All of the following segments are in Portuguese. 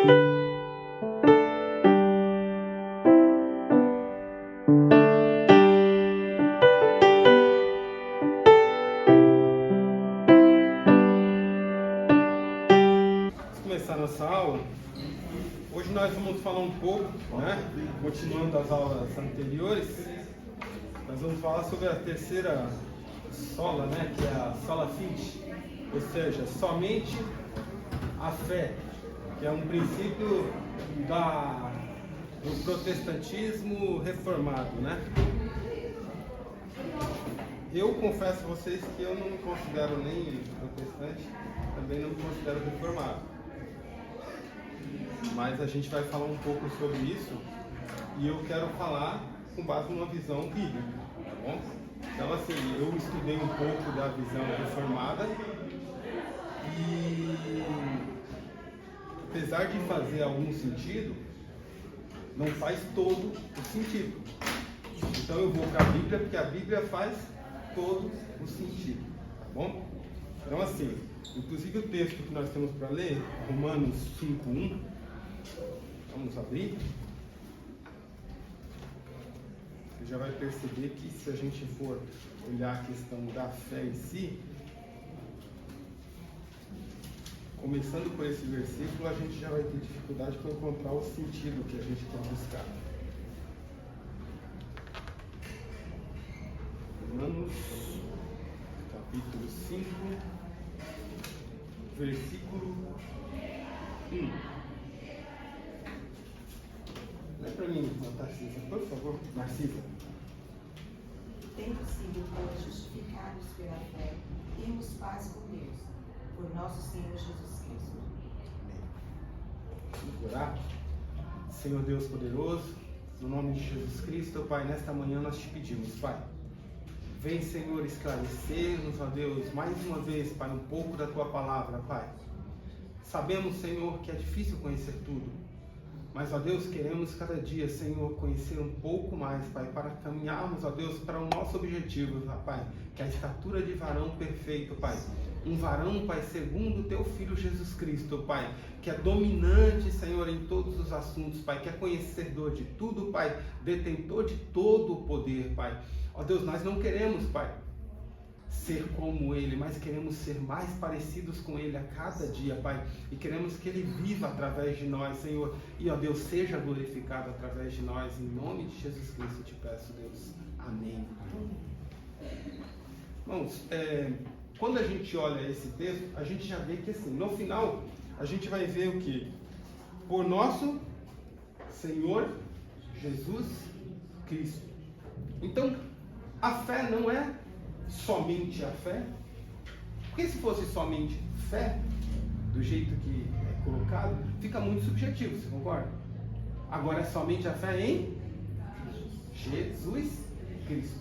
Começar nossa aula. Hoje nós vamos falar um pouco, continuando as aulas anteriores, nós vamos falar sobre a terceira sola, que é a sola fide, ou seja, somente a fé, que é um princípio do protestantismo reformado, Eu confesso a vocês que eu não me considero nem protestante, também não me considero reformado. Mas a gente vai falar um pouco sobre isso e eu quero falar com base numa visão bíblica, tá bom? Então, assim, eu estudei um pouco da visão reformada e, apesar de fazer algum sentido, não faz todo o sentido. Então, eu vou para a Bíblia porque a Bíblia faz todo o sentido, tá bom? Então, assim, inclusive o texto que nós temos para ler, Romanos 5:1, vamos abrir. Você já vai perceber que se a gente for olhar a questão da fé em si, começando por esse versículo, a gente já vai ter dificuldade para encontrar o sentido que a gente quer buscar. Romanos, capítulo 5, versículo 1. Lê para mim, Narcisa, por favor. Narcisa. Tendo sido, pois, justificados pela fé, temos paz com Deus, por nosso Senhor Jesus Cristo. Vamos orar? Senhor Deus poderoso, no nome de Jesus Cristo, Pai, nesta manhã nós te pedimos, Pai. Vem, Senhor, esclarecer-nos, ó Deus, mais uma vez, Pai, um pouco da Tua palavra, Pai. Sabemos, Senhor, que é difícil conhecer tudo. Mas, ó Deus, queremos cada dia, Senhor, conhecer um pouco mais, Pai, para caminharmos, ó Deus, para o nosso objetivo, Pai, que é a estatura de varão perfeito, Pai. Um varão, Pai, segundo o Teu Filho Jesus Cristo, Pai, que é dominante, Senhor, em todos os assuntos, Pai, que é conhecedor de tudo, Pai, detentor de todo o poder, Pai. Ó Deus, nós não queremos, Pai, ser como Ele, mas queremos ser mais parecidos com Ele a cada dia, Pai, e queremos que Ele viva através de nós, Senhor, e ó Deus, seja glorificado através de nós, em nome de Jesus Cristo eu te peço, Deus, amém. Irmãos, quando a gente olha esse texto, a gente já vê que assim, no final, a gente vai ver o que? Por nosso Senhor Jesus Cristo. Então, a fé não é somente a fé, porque se fosse somente fé, do jeito que é colocado, fica muito subjetivo, você concorda? Agora é somente a fé em Jesus Cristo.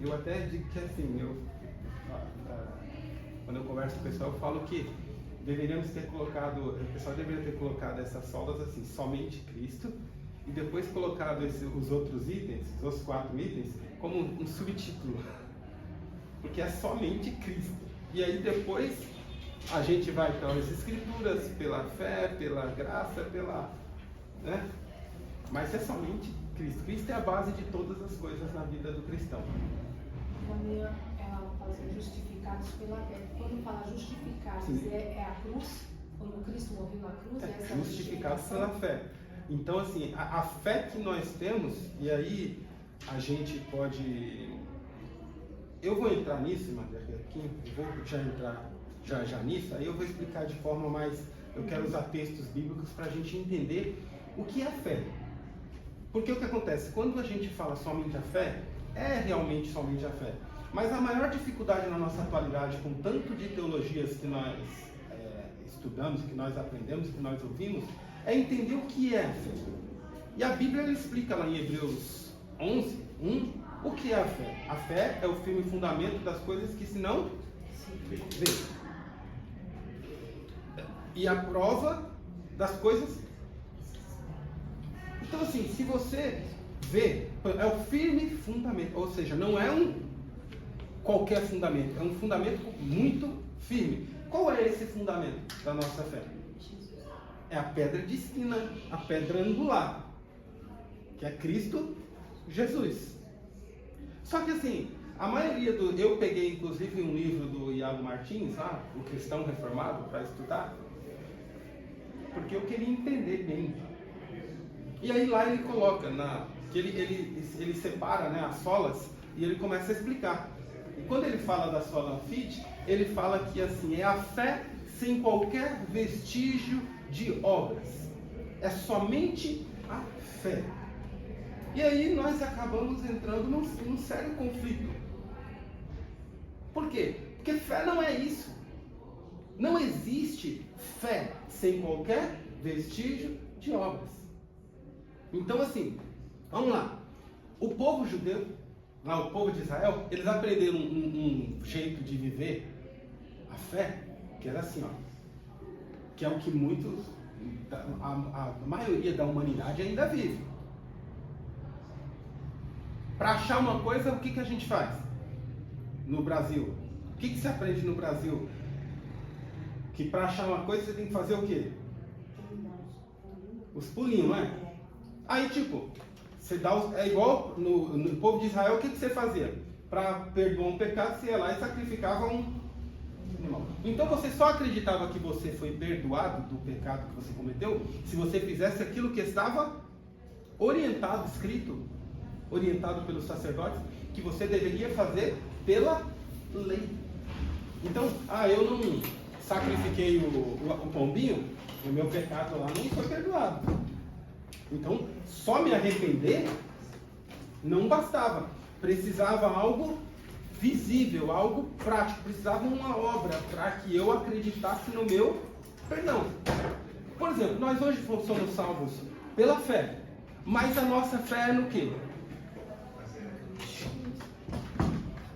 Eu até digo que assim, quando eu converso com o pessoal, eu falo que deveríamos ter colocado, o pessoal deveria ter colocado essas solas assim, somente Cristo, e depois colocado os outros itens, os outros 4 itens, como um subtítulo. Porque é somente Cristo. E aí depois a gente vai pelas Escrituras, pela fé, pela graça, Mas é somente Cristo. Cristo é a base de todas as coisas na vida do cristão. Quando ela fala assim, justificados pela fé. Quando fala justificados, é a cruz? Quando Cristo morreu na cruz? Essa justificados pela fé. Então, assim, a fé que nós temos, e aí a gente pode... Eu vou entrar nisso, Maria, aqui, eu vou já entrar já nisso, aí eu vou explicar de forma mais... Eu quero usar textos bíblicos para a gente entender o que é fé. Porque o que acontece? Quando a gente fala somente a fé, é realmente somente a fé. Mas a maior dificuldade na nossa atualidade, com tanto de teologias que nós estudamos, que nós aprendemos, que nós ouvimos, é entender o que é a fé. E a Bíblia ela explica lá em Hebreus 11:1, o que é a fé. A fé é o firme fundamento das coisas que se não vê. E a prova das coisas. Então assim, se você vê, é o firme fundamento, ou seja, não é um qualquer fundamento, é um fundamento muito firme. Qual é esse fundamento da nossa fé? é a pedra de esquina, a pedra angular, que é Cristo Jesus. Só que assim, a maioria eu peguei inclusive um livro do Iago Martins, lá, o Cristão Reformado, para estudar, porque eu queria entender bem. E aí lá ele coloca, que ele separa, né, as solas, e ele começa a explicar. E quando ele fala da sola fit, ele fala que assim, é a fé sem qualquer vestígio de obras. É somente a fé. E aí nós acabamos entrando num sério conflito. Por quê? Porque fé não é isso. Não existe fé sem qualquer vestígio de obras. Então assim, vamos lá. O povo judeu, lá o povo de Israel, eles aprenderam um jeito de viver a fé, que era assim, ó, que é o que muitos, a maioria da humanidade ainda vive. Para achar uma coisa, o que a gente faz no Brasil? O que se aprende no Brasil? Que para achar uma coisa você tem que fazer o quê? Os pulinhos, não é? Aí tipo, você dá é igual no povo de Israel, o que você fazia? Para perdoar um pecado, você ia lá e sacrificava um animal. Então você só acreditava que você foi perdoado do pecado que você cometeu se você fizesse aquilo que estava orientado, escrito, orientado pelos sacerdotes, que você deveria fazer pela lei. Então, eu não sacrifiquei o pombinho, o meu pecado lá não foi perdoado. Então, só me arrepender não bastava. Precisava algo visível, algo prático. Precisava uma obra para que eu acreditasse no meu perdão. Por exemplo, nós hoje somos salvos pela fé. Mas a nossa fé é no quê?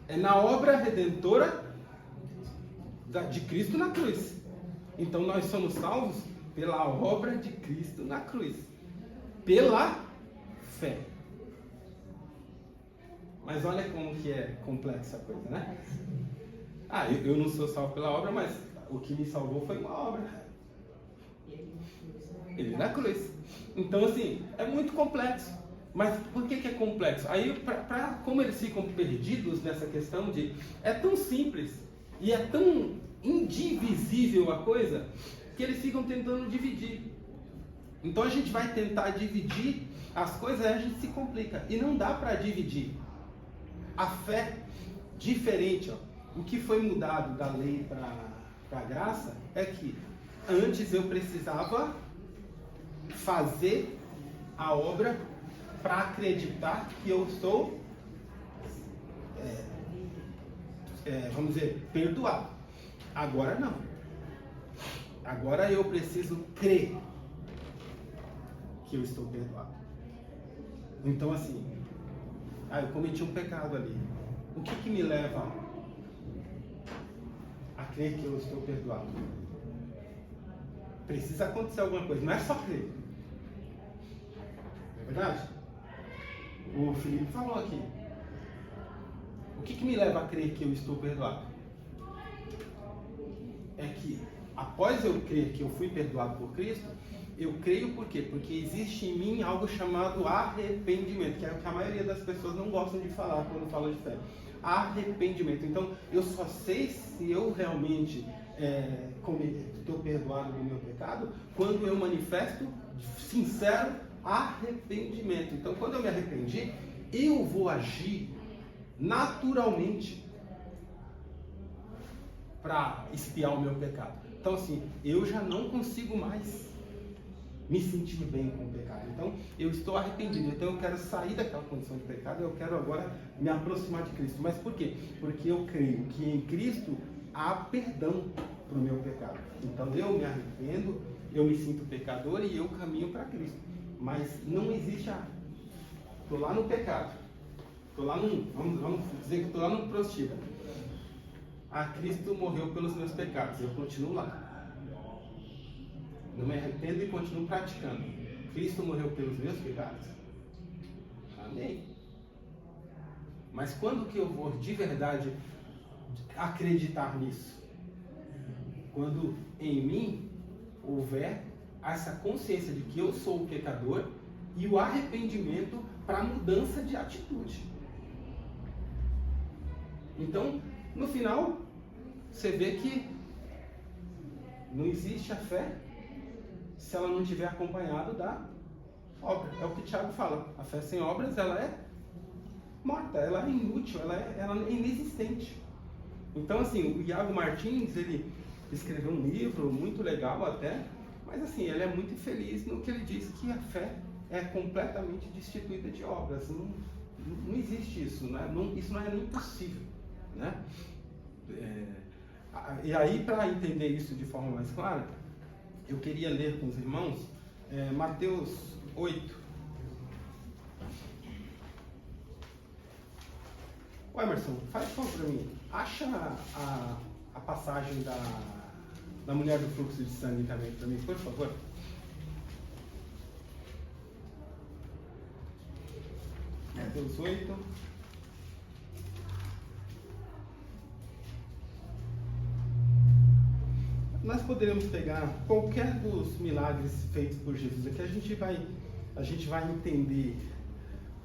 É na obra redentora de Cristo na cruz. Então nós somos salvos pela obra de Cristo na cruz. Pela fé. Mas olha como que é complexa a coisa, né? Eu não sou salvo pela obra, mas o que me salvou foi uma obra. Ele na cruz. Então assim, é muito complexo. Mas por que é complexo? Aí, como eles ficam perdidos nessa questão de... É tão simples e é tão indivisível a coisa que eles ficam tentando dividir. Então a gente vai tentar dividir as coisas e a gente se complica. E não dá para dividir. A fé diferente, o que foi mudado da lei para a graça é que antes eu precisava fazer a obra para acreditar que eu estou, vamos dizer, perdoado. Agora não. Agora eu preciso crer que eu estou perdoado. Então assim, eu cometi um pecado ali. O que me leva a crer que eu estou perdoado? Precisa acontecer alguma coisa, não é só crer. Não é verdade? O Felipe falou aqui. O que me leva a crer que eu estou perdoado? É que após eu crer que eu fui perdoado por Cristo, eu creio por quê? Porque existe em mim algo chamado arrependimento, que é o que a maioria das pessoas não gostam de falar quando falam de fé. Arrependimento. Então, eu só sei se eu realmente estou perdoado do meu pecado quando eu manifesto sincero arrependimento. Então, quando eu me arrependi, eu vou agir naturalmente para expiar o meu pecado. Então, assim, eu já não consigo mais me sentir bem com o pecado. Então, eu estou arrependido. Então, eu quero sair daquela condição de pecado. Eu quero agora me aproximar de Cristo. Mas por quê? Porque eu creio que em Cristo há perdão para o meu pecado. Então, eu me arrependo, eu me sinto pecador e eu caminho para Cristo. Mas não existe estou lá no pecado. Estou lá vamos dizer que estou lá no prostíbulo. Cristo morreu pelos meus pecados. Eu continuo lá. Não me arrependo e continuo praticando. Cristo morreu pelos meus pecados. Amém. Mas quando que eu vou de verdade acreditar nisso? Quando em mim houver essa consciência de que eu sou o pecador e o arrependimento para mudança de atitude. Então, no final, você vê que não existe a fé se ela não estiver acompanhada da obra. É o que Tiago fala. A fé sem obras, ela é morta, ela é inútil, ela é inexistente. Então, assim, o Iago Martins, ele escreveu um livro muito legal até, mas assim, ele é muito infeliz no que ele diz que a fé é completamente destituída de obras. Não existe isso, né? Isso não é nem possível, né? E aí, para entender isso de forma mais clara, eu queria ler com os irmãos Mateus 8. Ô Emerson, faz favor para mim. Acha a passagem da mulher do fluxo de sangue também para mim, por favor. Mateus 8. Nós poderíamos pegar qualquer dos milagres feitos por Jesus. Aqui a gente vai entender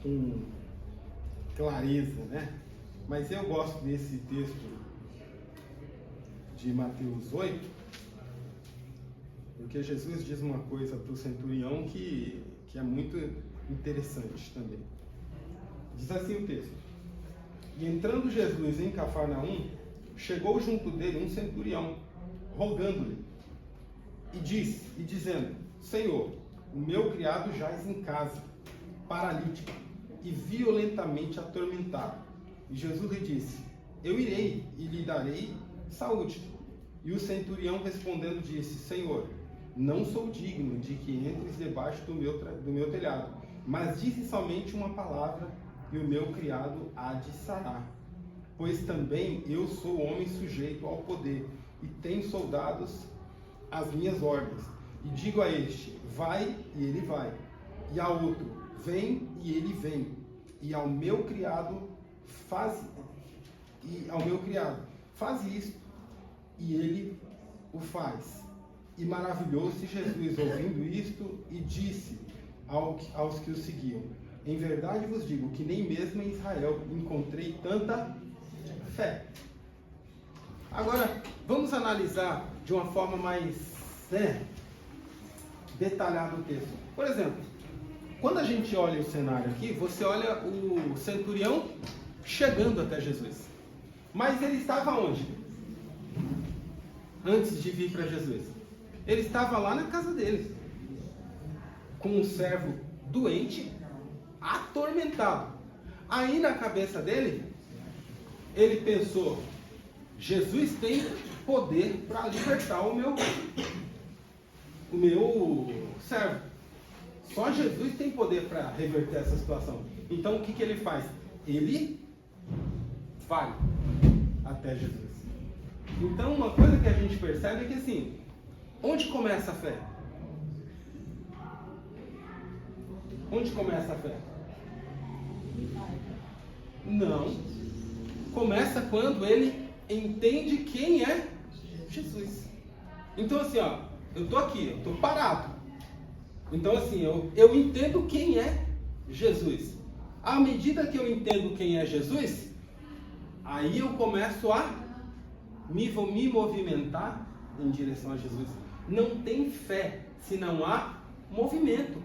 com clareza, né? Mas eu gosto desse texto de Mateus 8, porque Jesus diz uma coisa para o centurião que é muito interessante também. Diz assim o texto: E entrando Jesus em Cafarnaum, chegou junto dele um centurião, rogando-lhe, e dizendo: Senhor, o meu criado jaz em casa, paralítico e violentamente atormentado. E Jesus lhe disse: Eu irei e lhe darei saúde. E o centurião respondendo disse: Senhor, não sou digno de que entres debaixo do meu telhado, mas dize somente uma palavra e o meu criado há de sarar. Pois também eu sou homem sujeito ao poder e tenho soldados às minhas ordens. E digo a este: vai, e ele vai. E ao outro: vem, e ele vem. E ao meu criado: faz isto, e ele o faz. E maravilhou-se Jesus ouvindo isto e disse aos que o seguiam: Em verdade vos digo que nem mesmo em Israel encontrei tanta fé. Agora, vamos analisar de uma forma mais detalhada o texto. Por exemplo, quando a gente olha o cenário aqui, você olha o centurião chegando até Jesus. Mas ele estava onde? Antes de vir para Jesus. Ele estava lá na casa dele, com um servo doente, atormentado. Aí na cabeça dele, ele pensou: Jesus tem poder para libertar o meu servo. Só Jesus tem poder para reverter essa situação. Então o que ele faz? Ele vai até Jesus. Então uma coisa que a gente percebe é que assim, onde começa a fé? Onde começa a fé? Não. Começa quando ele entende quem é Jesus. Então assim, ó, eu estou aqui, eu estou parado. Então assim, eu entendo quem é Jesus. À medida que eu entendo quem é Jesus, aí eu começo a me movimentar em direção a Jesus. Não tem fé se não há movimento.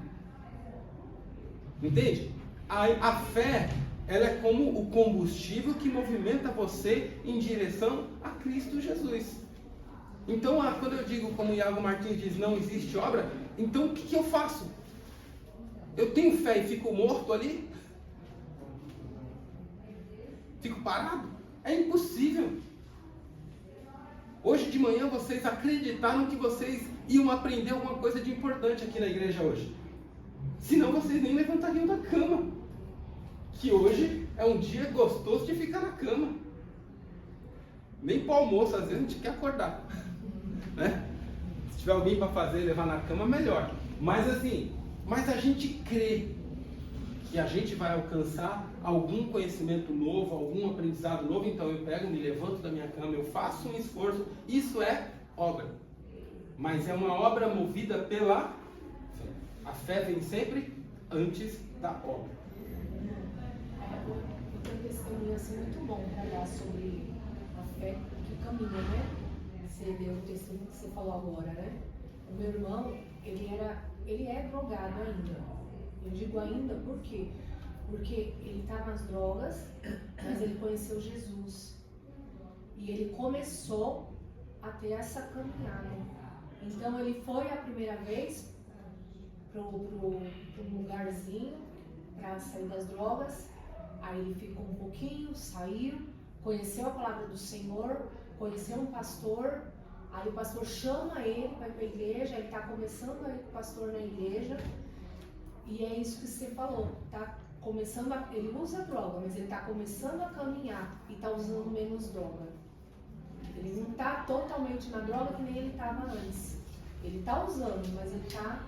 Entende? A fé, ela é como o combustível que movimenta você em direção a Cristo Jesus. Então, quando eu digo, como Iago Martins diz, não existe obra, então o que eu faço? Eu tenho fé e fico morto ali? Fico parado? É impossível. Hoje de manhã vocês acreditaram que vocês iam aprender alguma coisa de importante aqui na igreja hoje. Senão vocês nem levantariam da cama. Que hoje é um dia gostoso de ficar na cama. Nem para o almoço, às vezes a gente quer acordar. Né? Se tiver alguém para fazer, levar na cama, melhor. Mas assim, a gente crê que a gente vai alcançar algum conhecimento novo, algum aprendizado novo. Então eu pego, me levanto da minha cama, eu faço um esforço. Isso é obra. mas é uma obra movida pela fé. A fé vem sempre antes da obra. Eu tenho um testemunho assim muito bom para dar sobre a fé que caminha, né? Você deu o testemunho que você falou agora, né? O meu irmão, ele é drogado ainda. Eu digo ainda por quê? Porque ele está nas drogas, mas ele conheceu Jesus. E ele começou a ter essa caminhada. Então ele foi a primeira vez para um lugarzinho para sair das drogas. Aí ele ficou um pouquinho, saiu, conheceu a palavra do Senhor, conheceu um pastor. Aí o pastor chama ele para ir para a igreja, ele está começando a ir com o pastor na igreja. E é isso que você falou, tá começando ele usa droga, mas ele está começando a caminhar e está usando menos droga. Ele não está totalmente na droga que nem ele estava antes. Ele está usando, mas ele está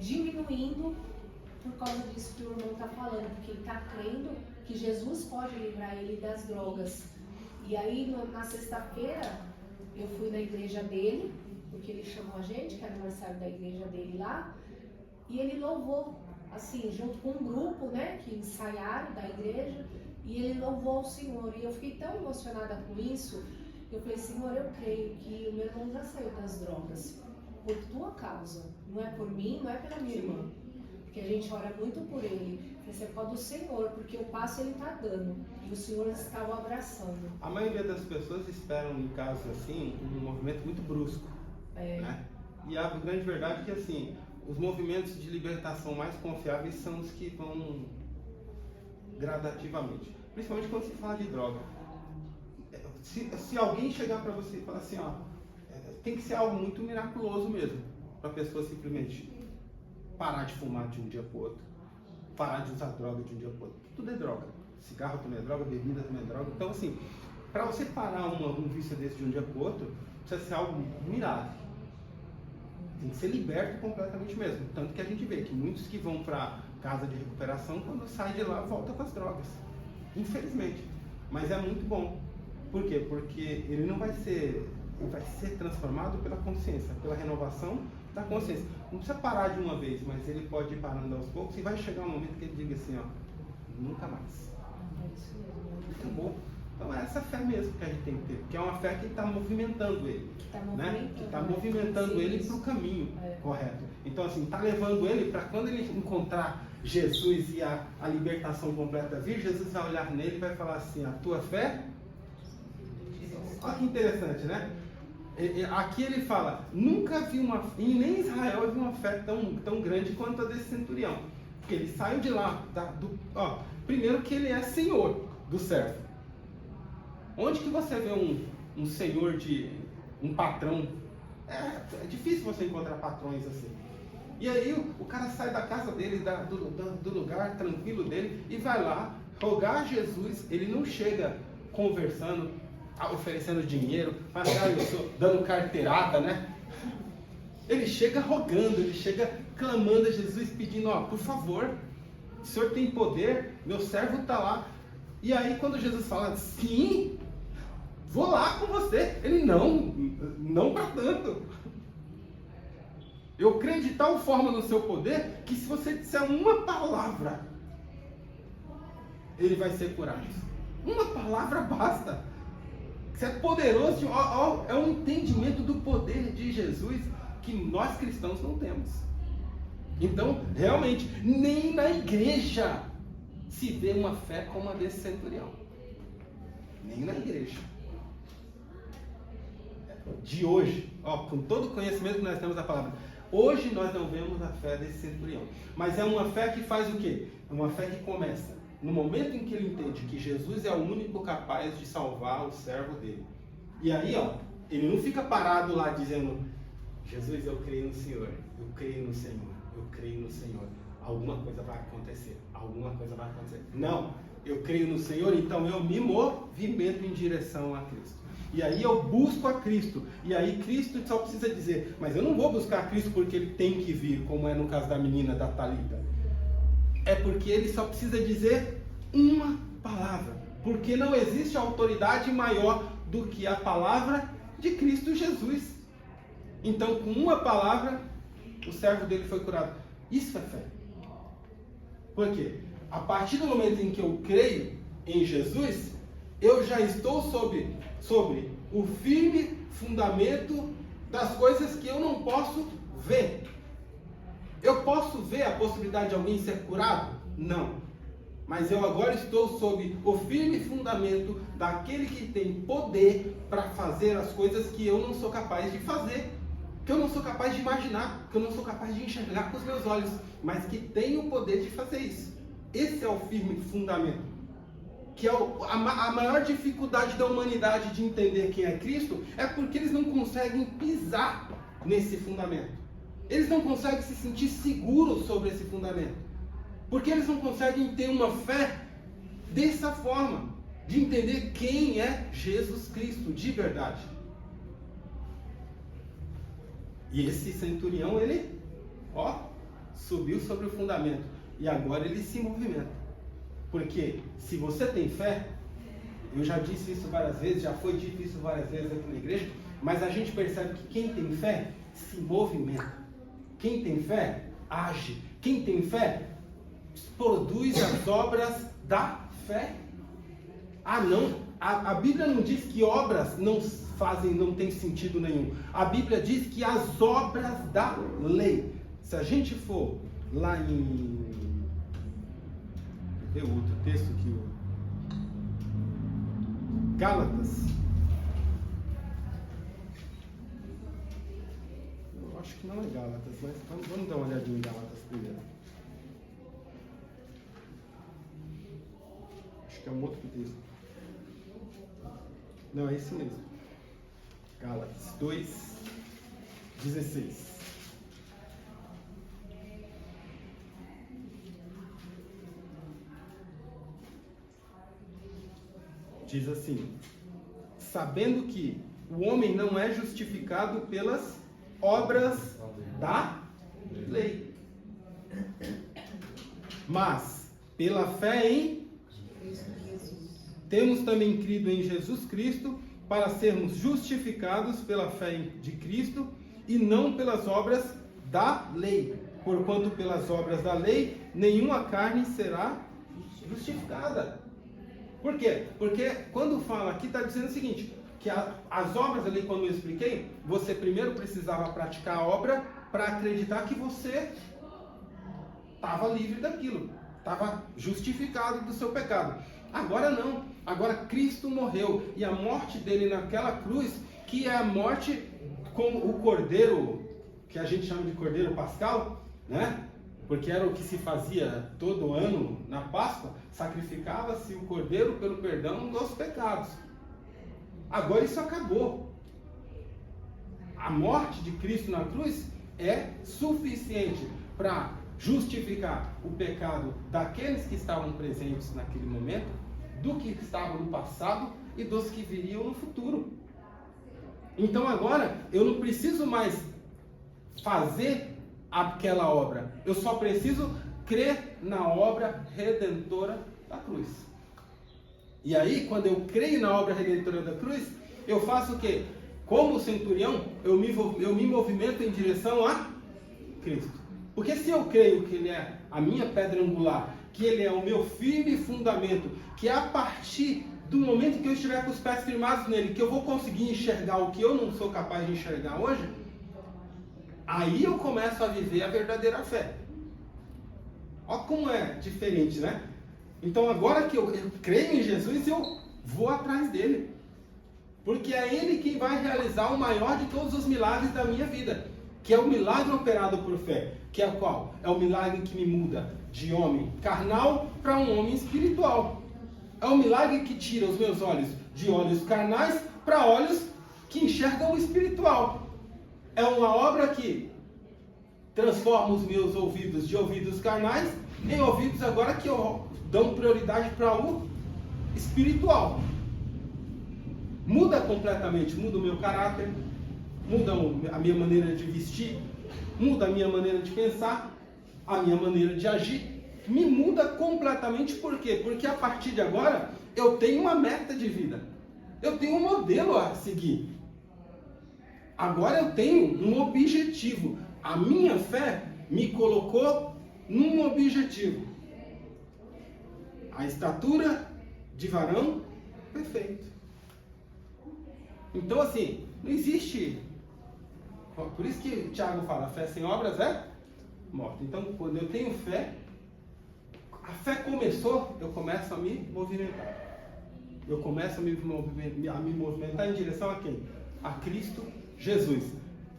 diminuindo por causa disso que o irmão está falando, porque ele está crendo que Jesus pode livrar ele das drogas. E aí na sexta-feira eu fui na igreja dele, porque ele chamou a gente, que era aniversário da igreja dele lá, e ele louvou, assim, junto com um grupo, né, que ensaiaram da igreja, e ele louvou ao Senhor. E eu fiquei tão emocionada com isso, eu falei, Senhor, eu creio que o meu irmão já saiu das drogas, por tua causa, não é por mim, não é pela minha irmã, porque a gente ora muito por ele, mas é por causa do Senhor, porque o passo ele está dando, e o Senhor está o abraçando. A maioria das pessoas esperam, em casos assim, um movimento muito brusco, né? E a grande verdade é que, assim, os movimentos de libertação mais confiáveis são os que vão gradativamente, principalmente quando se fala de droga. Se alguém chegar para você e falar assim, ó, tem que ser algo muito miraculoso mesmo, para a pessoa simplesmente parar de fumar de um dia para o outro, parar de usar droga de um dia para o outro. Tudo é droga. Cigarro também é droga, bebida também é droga. Então, assim, para você parar um vício desse de um dia para o outro, precisa ser algo mirado. Tem que ser liberto completamente mesmo. Tanto que a gente vê que muitos que vão para casa de recuperação, quando saem de lá, voltam com as drogas. Infelizmente. Mas é muito bom. Por quê? Porque ele não vai ser... Ele vai ser transformado pela consciência, pela renovação da consciência. Não precisa parar de uma vez, mas ele pode ir parando aos poucos e vai chegar um momento que ele diga assim, ó, nunca mais. Acabou. Então é essa fé mesmo que a gente tem que ter, porque é uma fé que está movimentando ele, que está movimentando ele para o caminho correto. Então assim, está levando ele para quando ele encontrar Jesus e a libertação completa vir, Jesus vai olhar nele e vai falar assim, a tua fé? Olha que interessante, né? Aqui ele fala, nunca vi e nem Israel eu vi uma fé tão grande quanto a desse centurião. Porque ele saiu de lá, primeiro que ele é senhor do servo. Onde que você vê um senhor um patrão? É difícil você encontrar patrões assim. E aí o cara sai da casa dele, do lugar tranquilo dele, e vai lá rogar a Jesus. Ele não chega conversando, oferecendo dinheiro, dando carteirada, né? Ele chega rogando, ele chega clamando a Jesus, pedindo, por favor, o Senhor tem poder, meu servo está lá. E aí quando Jesus fala, sim, vou lá com você, ele não para tanto. Eu creio de tal forma no seu poder, que se você disser uma palavra, ele vai ser curado. Uma palavra basta. Isso é poderoso, é um entendimento do poder de Jesus que nós cristãos não temos. Então, realmente, nem na igreja se vê uma fé como a desse centurião. Nem na igreja. De hoje, com todo o conhecimento que nós temos da palavra, hoje nós não vemos a fé desse centurião. Mas é uma fé que faz o quê? É uma fé que começa no momento em que ele entende que Jesus é o único capaz de salvar o servo dele. E aí, ele não fica parado lá dizendo, Jesus, eu creio no Senhor, eu creio no Senhor, eu creio no Senhor. Alguma coisa vai acontecer, alguma coisa vai acontecer. Não, eu creio no Senhor, então eu me movimento em direção a Cristo. E aí eu busco a Cristo. E aí Cristo só precisa dizer, mas eu não vou buscar a Cristo porque ele tem que vir, como é no caso da menina da Talita. É porque ele só precisa dizer uma palavra. Porque não existe autoridade maior do que a palavra de Cristo Jesus. Então, com uma palavra, o servo dele foi curado. Isso é fé. Por quê? A partir do momento em que eu creio em Jesus, eu já estou sobre o firme fundamento das coisas que eu não posso ver. Eu posso ver a possibilidade de alguém ser curado? Não. Mas eu agora estou sob o firme fundamento daquele que tem poder para fazer as coisas que eu não sou capaz de fazer, que eu não sou capaz de imaginar, que eu não sou capaz de enxergar com os meus olhos, mas que tem o poder de fazer isso. Esse é o firme fundamento. Que é a maior dificuldade da humanidade de entender quem é Cristo é porque eles não conseguem pisar nesse fundamento. Eles não conseguem se sentir seguros sobre esse fundamento. Porque eles não conseguem ter uma fé dessa forma, de entender quem é Jesus Cristo de verdade. E esse centurião, ele, subiu sobre o fundamento. E agora ele se movimenta. Porque se você tem fé, eu já disse isso várias vezes, já foi dito isso várias vezes aqui na igreja, mas a gente percebe que quem tem fé se movimenta. Quem tem fé age. Quem tem fé produz as obras da fé. Não. A Bíblia não diz que obras não tem sentido nenhum. A Bíblia diz que as obras da lei. Se a gente for lá em... Tem outro texto aqui, Gálatas. Eu acho que não é Gálatas, mas vamos dar uma olhadinha em Gálatas primeiro. Acho que é um outro texto. Não, é esse mesmo. Gálatas 2:16. Diz assim: sabendo que o homem não é justificado pelas obras da lei, mas pela fé em temos também crido em Jesus Cristo para sermos justificados pela fé de Cristo e não pelas obras da lei, porquanto pelas obras da lei nenhuma carne será justificada. Por quê? Porque quando fala aqui está dizendo o seguinte, que as obras ali, quando eu expliquei, você primeiro precisava praticar a obra para acreditar que você estava livre daquilo, estava justificado do seu pecado. Agora não, agora Cristo morreu e a morte dele naquela cruz, que é a morte como o cordeiro, que a gente chama de cordeiro pascal, né? Porque era o que se fazia todo ano na Páscoa, sacrificava-se o cordeiro pelo perdão dos pecados. Agora isso acabou. A morte de Cristo na cruz é suficiente para justificar o pecado daqueles que estavam presentes naquele momento, do que estavam no passado e dos que viriam no futuro. Então agora eu não preciso mais fazer aquela obra, eu só preciso crer na obra redentora da cruz. E aí, quando eu creio na obra redentora da cruz, eu faço o quê? Como o centurião, eu me movimento em direção a Cristo. Porque se eu creio que Ele é a minha pedra angular, que Ele é o meu firme fundamento, que a partir do momento que eu estiver com os pés firmados nele, que eu vou conseguir enxergar o que eu não sou capaz de enxergar hoje, aí eu começo a viver a verdadeira fé. Olha como é diferente, né? Então agora que eu creio em Jesus, eu vou atrás dele. Porque é Ele quem vai realizar o maior de todos os milagres da minha vida. Que é o milagre operado por fé. Que é qual? É o milagre que me muda de homem carnal para um homem espiritual. É o milagre que tira os meus olhos de olhos carnais para olhos que enxergam o espiritual. É uma obra que transforma os meus ouvidos de ouvidos carnais em ouvidos agora que dão prioridade para o espiritual. Muda completamente, muda o meu caráter, muda a minha maneira de vestir, muda a minha maneira de pensar, a minha maneira de agir. Me muda completamente, por quê? Porque a partir de agora eu tenho uma meta de vida, eu tenho um modelo a seguir. Agora eu tenho um objetivo. A minha fé me colocou num objetivo. A estatura de varão perfeito. Então assim, não existe. Por isso que o Tiago fala, fé sem obras é morta. Então quando eu tenho fé, a fé começou, eu começo a me movimentar. Eu começo a me movimentar em direção a quem? A Cristo Jesus.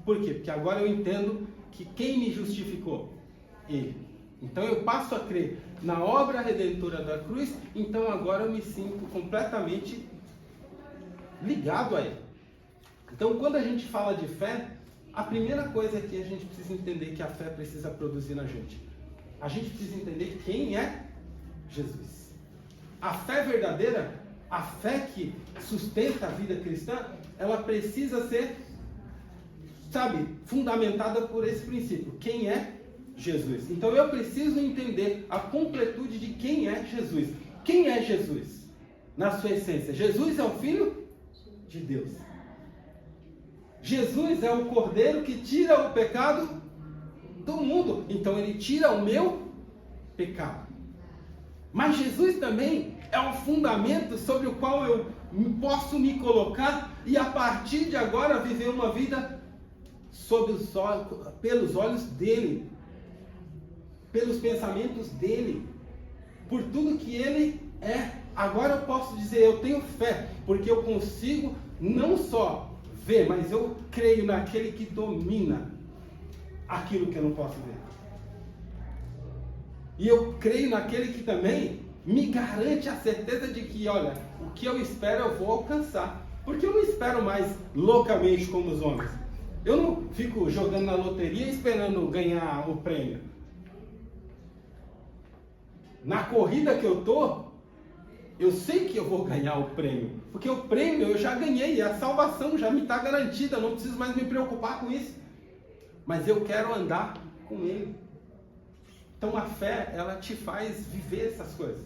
Por quê? Porque agora eu entendo que quem me justificou? Ele. Então eu passo a crer na obra redentora da cruz, então agora eu me sinto completamente ligado a Ele. Então quando a gente fala de fé, a primeira coisa é que a gente precisa entender que a fé precisa produzir na gente. A gente precisa entender quem é Jesus. A fé verdadeira, a fé que sustenta a vida cristã, ela precisa ser, fundamentada por esse princípio. Quem é Jesus? Então eu preciso entender a completude de quem é Jesus. Quem é Jesus? Na sua essência, Jesus é o Filho de Deus. Jesus é o Cordeiro que tira o pecado do mundo. Então ele tira o meu pecado. Mas Jesus também é um fundamento sobre o qual eu posso me colocar e a partir de agora viver uma vida pelos olhos dele, pelos pensamentos dele, por tudo que ele é. Agora eu posso dizer, eu tenho fé, porque eu consigo não só ver, mas eu creio naquele que domina aquilo que eu não posso ver. E eu creio naquele que também me garante a certeza de que, olha, o que eu espero eu vou alcançar. Porque eu não espero mais loucamente como os homens. Eu não fico jogando na loteria esperando ganhar o prêmio. Na corrida que eu tô, eu sei que eu vou ganhar o prêmio. Porque o prêmio eu já ganhei, a salvação já me está garantida, eu não preciso mais me preocupar com isso. Mas eu quero andar com ele. Então a fé, ela te faz viver essas coisas.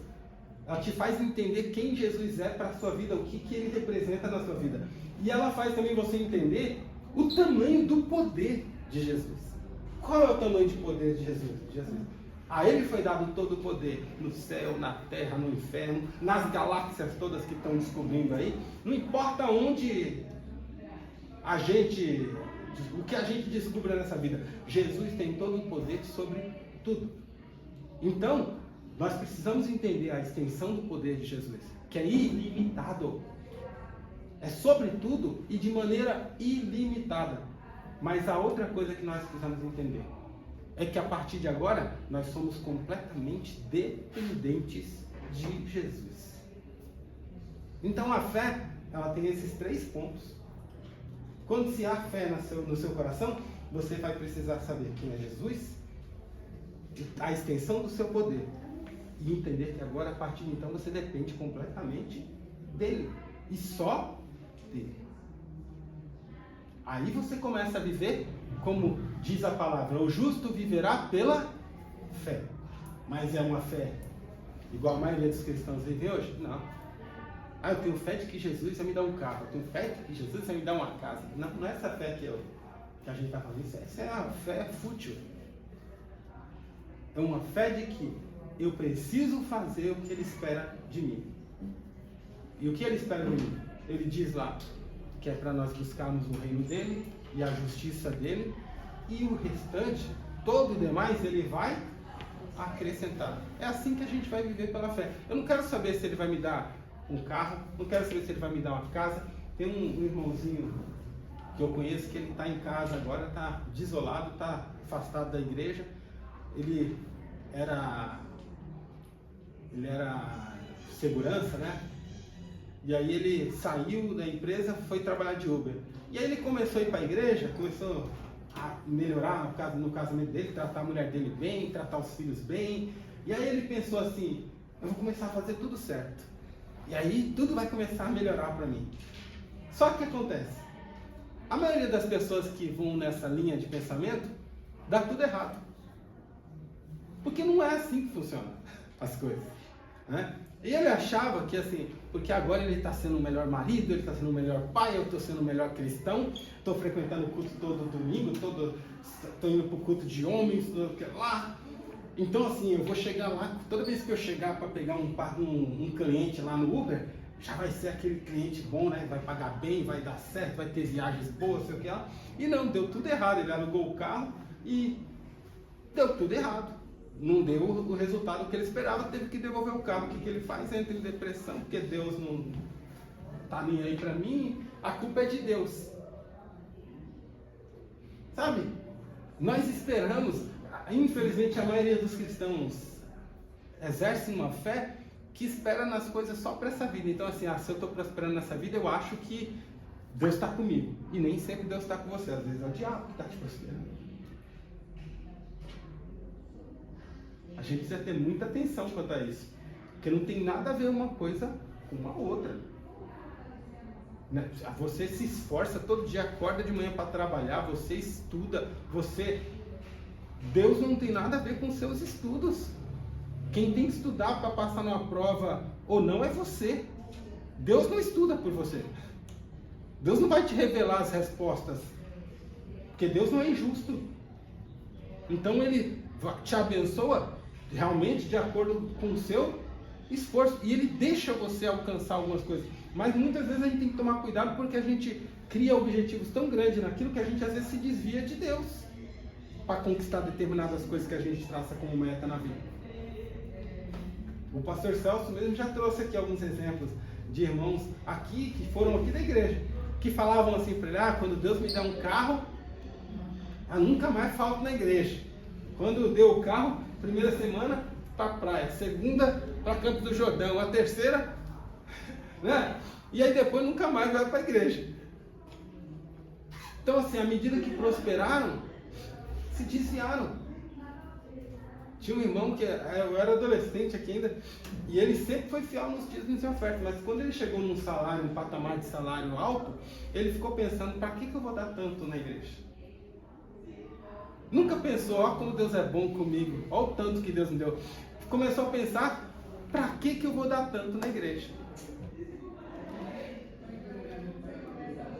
Ela te faz entender quem Jesus é para a sua vida, o que ele representa na sua vida. E ela faz também você entender o tamanho do poder de Jesus. Qual é o tamanho de poder de Jesus? A ele foi dado todo o poder no céu, na terra, no inferno, nas galáxias todas que estão descobrindo aí. Não importa onde o que a gente descubra nessa vida, Jesus tem todo o poder sobre tudo. Então, nós precisamos entender a extensão do poder de Jesus, que é ilimitado. É sobre tudo e de maneira ilimitada. Mas a outra coisa que nós precisamos entender é que a partir de agora, nós somos completamente dependentes de Jesus. Então a fé, ela tem esses 3 pontos. Quando se há fé no seu coração, você vai precisar saber quem é Jesus, a extensão do seu poder, e entender que agora, a partir de então, você depende completamente dele, e só dele. Aí você começa a viver, como diz a palavra, o justo viverá pela fé. Mas é uma fé igual a maioria dos cristãos vivem hoje? Não. Eu tenho fé de que Jesus vai me dar um carro, eu tenho fé de que Jesus vai me dar uma casa. Não é essa fé que a gente está falando, isso é uma fé fútil. É uma fé de que eu preciso fazer o que ele espera de mim. E o que ele espera de mim? Ele diz lá que é para nós buscarmos o reino dele e a justiça dele, e o restante, todo o demais, ele vai acrescentar. É assim que a gente vai viver pela fé. Eu não quero saber se ele vai me dar um carro, não quero saber se ele vai me dar uma casa. Tem um irmãozinho que eu conheço que ele está em casa agora, está desolado, está afastado da igreja. Ele era segurança, né? E aí ele saiu da empresa, foi trabalhar de Uber. E aí ele começou a ir para a igreja, começou a melhorar no casamento dele, tratar a mulher dele bem, tratar os filhos bem. E aí ele pensou assim, eu vou começar a fazer tudo certo. E aí tudo vai começar a melhorar para mim. Só que o que acontece? A maioria das pessoas que vão nessa linha de pensamento, dá tudo errado. Porque não é assim que funcionam as coisas. né? E ele achava que assim, porque agora ele está sendo o melhor marido, ele está sendo o melhor pai, eu estou sendo o melhor cristão, estou frequentando o culto todo domingo, estou indo para o culto de homens, tudo lá. Então assim, eu vou chegar lá, toda vez que eu chegar para pegar um cliente lá no Uber, já vai ser aquele cliente bom, né? Vai pagar bem, vai dar certo, vai ter viagens boas, sei o que lá. E não, deu tudo errado, ele alugou o carro e deu tudo errado. Não deu o resultado que ele esperava, teve que devolver o carro. O que ele faz? Entra em depressão, porque Deus não está nem aí para mim, a culpa é de Deus. Sabe? Nós esperamos, infelizmente a maioria dos cristãos exerce uma fé que espera nas coisas só para essa vida. Então assim, se eu estou prosperando nessa vida, eu acho que Deus está comigo. E nem sempre Deus está com você, às vezes é o diabo que está te prosperando. A gente precisa ter muita atenção quanto a isso, porque não tem nada a ver uma coisa com a outra. Você se esforça todo dia, acorda de manhã para trabalhar, você estuda, Deus não tem nada a ver com seus estudos. Quem tem que estudar para passar numa prova ou não é você. Deus não estuda por você. Deus não vai te revelar as respostas, porque Deus não é injusto. Então Ele te abençoa realmente de acordo com o seu esforço, e Ele deixa você alcançar algumas coisas, mas muitas vezes a gente tem que tomar cuidado, porque a gente cria objetivos tão grandes naquilo que a gente às vezes se desvia de Deus para conquistar determinadas coisas que a gente traça como meta na vida. O pastor Celso mesmo já trouxe aqui alguns exemplos de irmãos aqui, que foram aqui da igreja, que falavam assim para ele: quando Deus me der um carro, nunca mais falto na igreja. Quando deu o carro, primeira semana para a praia, segunda para Campos do Jordão, a terceira, né? E aí depois nunca mais vai para a igreja. Então assim, à medida que prosperaram, se desviaram. Tinha um irmão que eu era adolescente aqui ainda, e ele sempre foi fiel nos dízimos e ofertas, mas quando ele chegou num patamar de salário alto, ele ficou pensando: para que eu vou dar tanto na igreja? Nunca pensou: como Deus é bom comigo, o tanto que Deus me deu. Começou a pensar: para que eu vou dar tanto na igreja?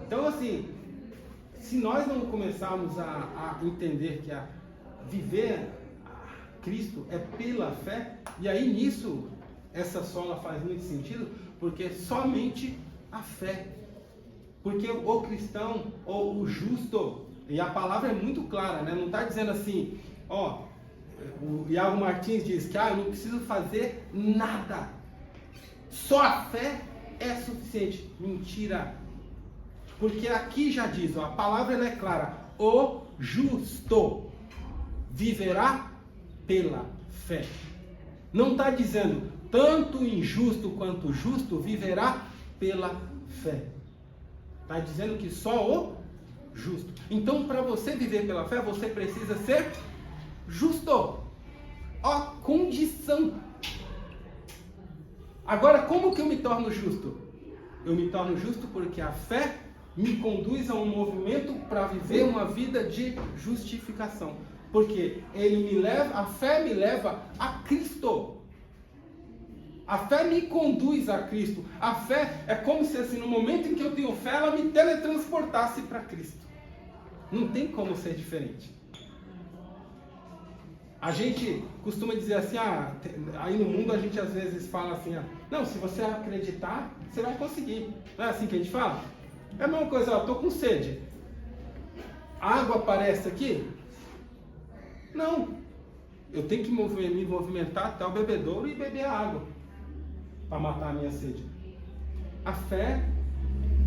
Então assim, se nós não começarmos a entender que viver Cristo é pela fé, e aí nisso essa sola faz muito sentido, porque somente a fé. Porque o cristão, ou o justo, e a palavra é muito clara, né? Não está dizendo assim, o Iago Martins diz que eu não preciso fazer nada, só a fé é suficiente. Mentira. Porque aqui já diz, a palavra ela é clara: o justo viverá pela fé. Não está dizendo tanto o injusto quanto o justo viverá pela fé. Está dizendo que só o justo. Então, para você viver pela fé, você precisa ser justo. Condição. Agora, como que eu me torno justo? Eu me torno justo porque a fé me conduz a um movimento para viver uma vida de justificação. Porque a fé me leva a Cristo. A fé me conduz a Cristo. A fé é como se assim, no momento em que eu tenho fé, ela me teletransportasse para Cristo. Não tem como ser diferente. A gente costuma dizer assim, aí no mundo a gente às vezes fala assim, não, se você acreditar, você vai conseguir. Não é assim que a gente fala? É a mesma coisa, estou com sede. A água aparece aqui? Não. Eu tenho que me movimentar até o bebedouro e beber a água para matar a minha sede. A fé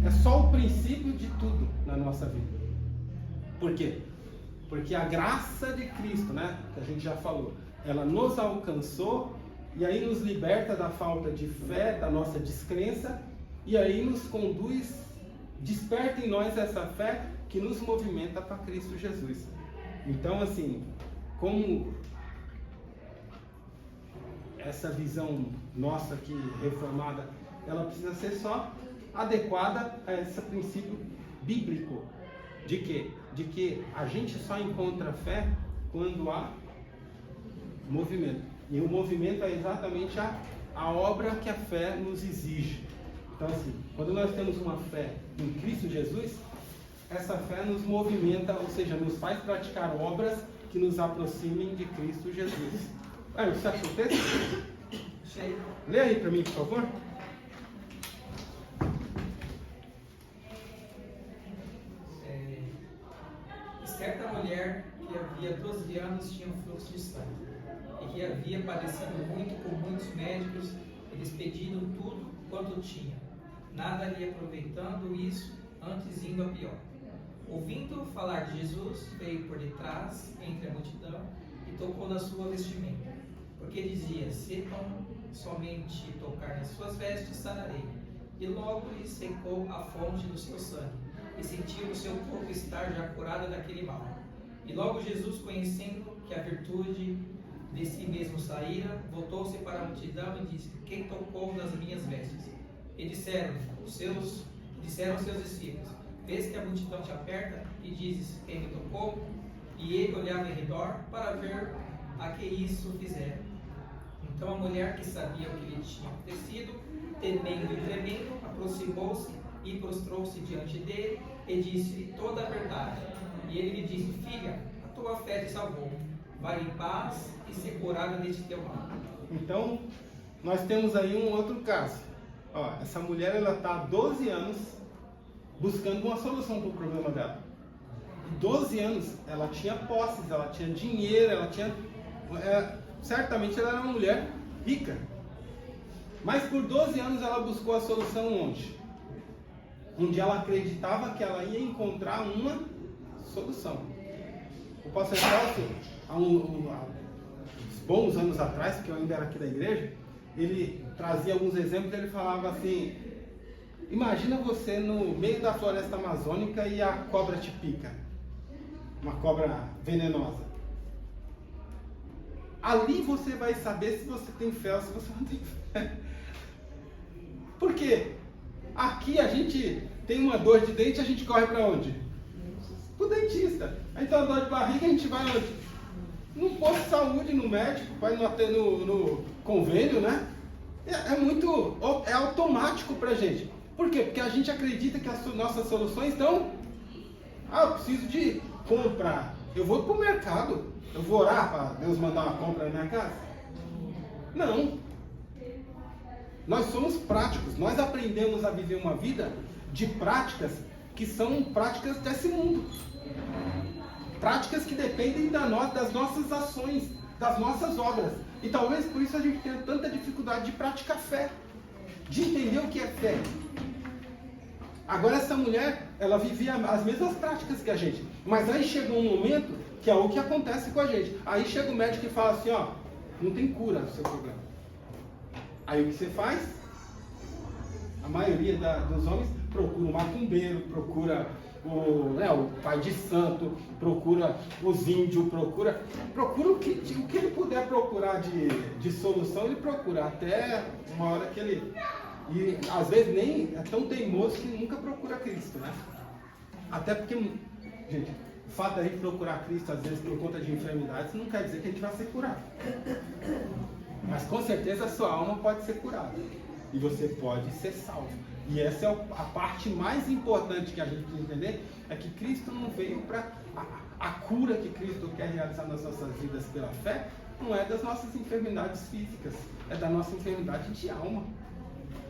é só o princípio de tudo na nossa vida. Por quê? Porque a graça de Cristo, né, que a gente já falou, ela nos alcançou e aí nos liberta da falta de fé, da nossa descrença, e aí nos conduz, desperta em nós essa fé que nos movimenta para Cristo Jesus. Então, assim, como essa visão nossa aqui reformada, ela precisa ser só adequada a esse princípio bíblico. De quê? De que a gente só encontra fé quando há movimento. E o movimento é exatamente a a obra que a fé nos exige. Então, assim, quando nós temos uma fé em Cristo Jesus, essa fé nos movimenta, ou seja, nos faz praticar obras que nos aproximem de Cristo Jesus. Você achou o texto? Lê aí para mim, por favor. Certa mulher que havia 12 anos tinha um fluxo de sangue, e que havia padecido muito com muitos médicos e despedido tudo quanto tinha, nada lhe aproveitando isso, antes indo a pior. Ouvindo falar de Jesus, veio por detrás, entre a multidão, e tocou na sua vestimenta, porque dizia: se somente tocar nas suas vestes, sararei. E logo lhe secou a fonte do seu sangue, e sentiu o seu corpo estar já curado daquele mal. E logo Jesus, conhecendo que a virtude de si mesmo saíra, voltou-se para a multidão e disse: quem tocou nas minhas vestes? E disseram os seus discípulos: vês que a multidão te aperta e dizes: quem me tocou? E ele olhava em redor para ver a que isso fizeram. Então a mulher, que sabia o que lhe tinha acontecido, temendo e tremendo, aproximou-se e prostrou-se diante dele e disse toda a verdade. E ele lhe disse: filha, a tua fé te salvou. Vai em paz e ser curada deste teu mal. Então, nós temos aí um outro caso. Essa mulher, ela está há 12 anos buscando uma solução para o problema dela. Em 12 anos, ela tinha posses, ela tinha dinheiro, ela tinha... certamente ela era uma mulher rica. Mas por 12 anos ela buscou a solução onde? Onde ela acreditava que ela ia encontrar uma solução. O pastor Celso, há uns bons anos atrás, porque eu ainda era aqui da igreja, ele trazia alguns exemplos. Ele falava assim: imagina você no meio da floresta amazônica e a cobra te pica, uma cobra venenosa. Ali você vai saber se você tem fé ou se você não tem fé. Por quê? Aqui a gente tem uma dor de dente, a gente corre para onde? Pro dentista. Aí tem uma dor de barriga, a gente vai onde? No posto de saúde, no médico, vai no convênio, né? É automático pra gente. Por quê? Porque a gente acredita que as nossas soluções estão... eu preciso de comprar. Eu vou pro mercado. Eu vou orar para Deus mandar uma compra na minha casa? Não. Nós somos práticos. Nós aprendemos a viver uma vida de práticas que são práticas desse mundo. Práticas que dependem das nossas ações, das nossas obras. E talvez por isso a gente tenha tanta dificuldade de praticar fé, de entender o que é fé. Agora essa mulher, ela vivia as mesmas práticas que a gente. Mas aí chegou um momento que é o que acontece com a gente. Aí chega o médico e fala assim: não tem cura do seu problema. Aí o que você faz? A maioria dos homens procura um macumbeiro, procura o pai de santo, procura os índios, procura o que ele puder procurar de solução, ele procura, até uma hora que ele... E às vezes nem é tão teimoso que nunca procura Cristo, né? Até porque, gente, o fato da gente procurar Cristo, às vezes por conta de enfermidades, não quer dizer que a gente vai ser curado. Mas com certeza a sua alma pode ser curada. E você pode ser salvo. E essa é a parte mais importante que a gente precisa entender, é que Cristo não veio para... A cura que Cristo quer realizar nas nossas vidas pela fé, não é das nossas enfermidades físicas, é da nossa enfermidade de alma.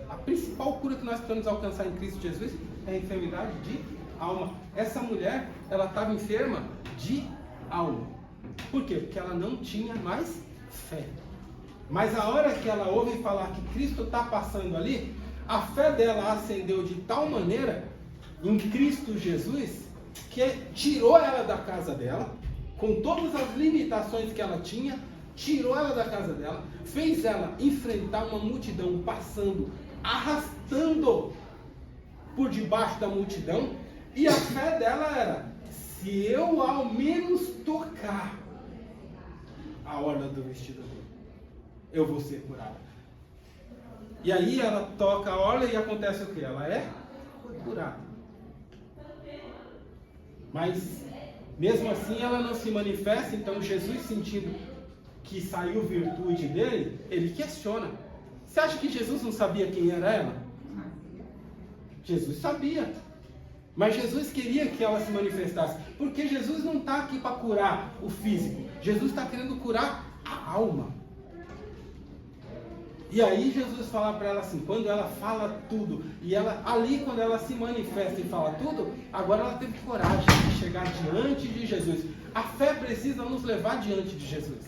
A principal cura que nós podemos alcançar em Cristo Jesus é a enfermidade de alma. Essa mulher, ela estava enferma de alma. Por quê? Porque ela não tinha mais fé. Mas a hora que ela ouve falar que Cristo está passando ali, a fé dela acendeu de tal maneira em Cristo Jesus, que tirou ela da casa dela, com todas as limitações que ela tinha, tirou ela da casa dela, fez ela enfrentar uma multidão passando, arrastando por debaixo da multidão, e a fé dela era: se eu ao menos tocar a orla do vestido dele, eu vou ser curada. E aí ela toca a orla e acontece o que? Ela é curada. Mas mesmo assim ela não se manifesta. Então Jesus, sentindo que saiu virtude dele, ele questiona: Você acha que Jesus não sabia quem era ela? Jesus sabia. Mas Jesus queria que ela se manifestasse. Porque Jesus não está aqui para curar o físico. Jesus está querendo curar a alma. E aí Jesus fala para ela assim, quando ela fala tudo, e ela ali quando ela se manifesta e fala tudo, agora ela teve coragem de chegar diante de Jesus. A fé precisa nos levar diante de Jesus.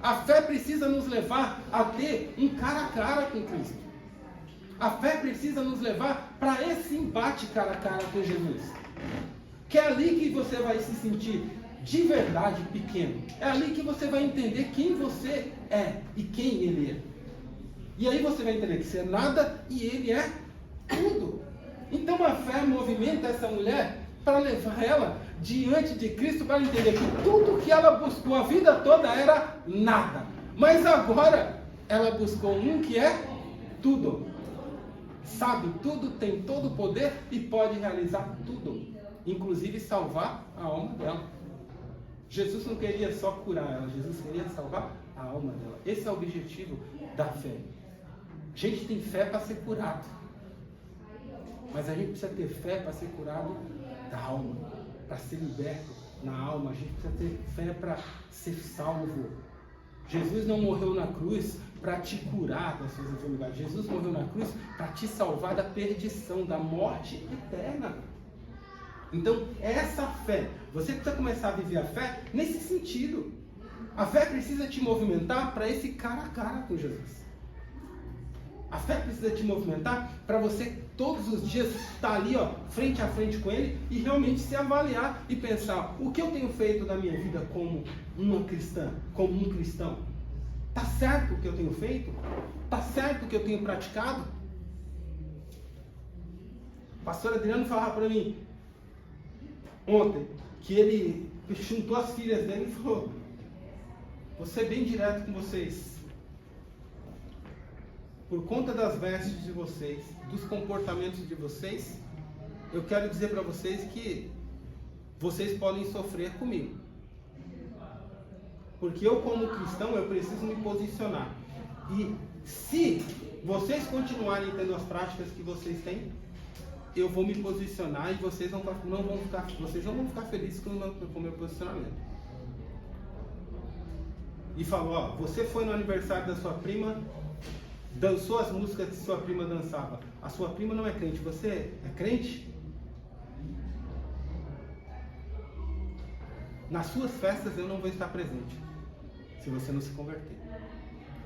A fé precisa nos levar a ter um cara a cara com Cristo. A fé precisa nos levar para esse embate cara a cara com Jesus. Que é ali que você vai se sentir de verdade pequeno. É ali que você vai entender quem você é e quem Ele é. E aí você vai entender que você é nada e Ele é tudo. Então a fé movimenta essa mulher para levar ela diante de Cristo, para entender que tudo que ela buscou a vida toda era nada. Mas agora ela buscou um que é tudo. Sabe tudo, tem todo o poder e pode realizar tudo. Inclusive salvar a alma dela. Jesus não queria só curar ela, Jesus queria salvar a alma dela. Esse é o objetivo da fé. A gente tem fé para ser curado. Mas a gente precisa ter fé para ser curado da alma. Para ser liberto na alma. A gente precisa ter fé para ser salvo. Jesus não morreu na cruz para te curar das suas enfermidades. Jesus morreu na cruz para te salvar da perdição, da morte eterna. Então, essa fé, você precisa começar a viver a fé nesse sentido. A fé precisa te movimentar para esse cara a cara com Jesus. A fé precisa te movimentar para você todos os dias estar ali, ó, frente a frente com Ele e realmente se avaliar e pensar: o que eu tenho feito na minha vida como uma cristã, como um cristão? Está certo o que eu tenho feito? Está certo o que eu tenho praticado? O pastor Adriano falava para mim ontem que ele juntou as filhas dele e falou: vou ser bem direto com vocês. Por conta das vestes de vocês, dos comportamentos de vocês, eu quero dizer para vocês que vocês podem sofrer comigo. Porque eu, como cristão, eu preciso me posicionar. E se vocês continuarem tendo as práticas que vocês têm, eu vou me vocês vocês não vão ficar felizes com o meu posicionamento. E falou: ó, você foi no aniversário da sua prima, dançou as músicas que sua prima dançava. A sua prima não é crente, você é crente? Nas suas festas eu não vou estar presente, se você não se converter.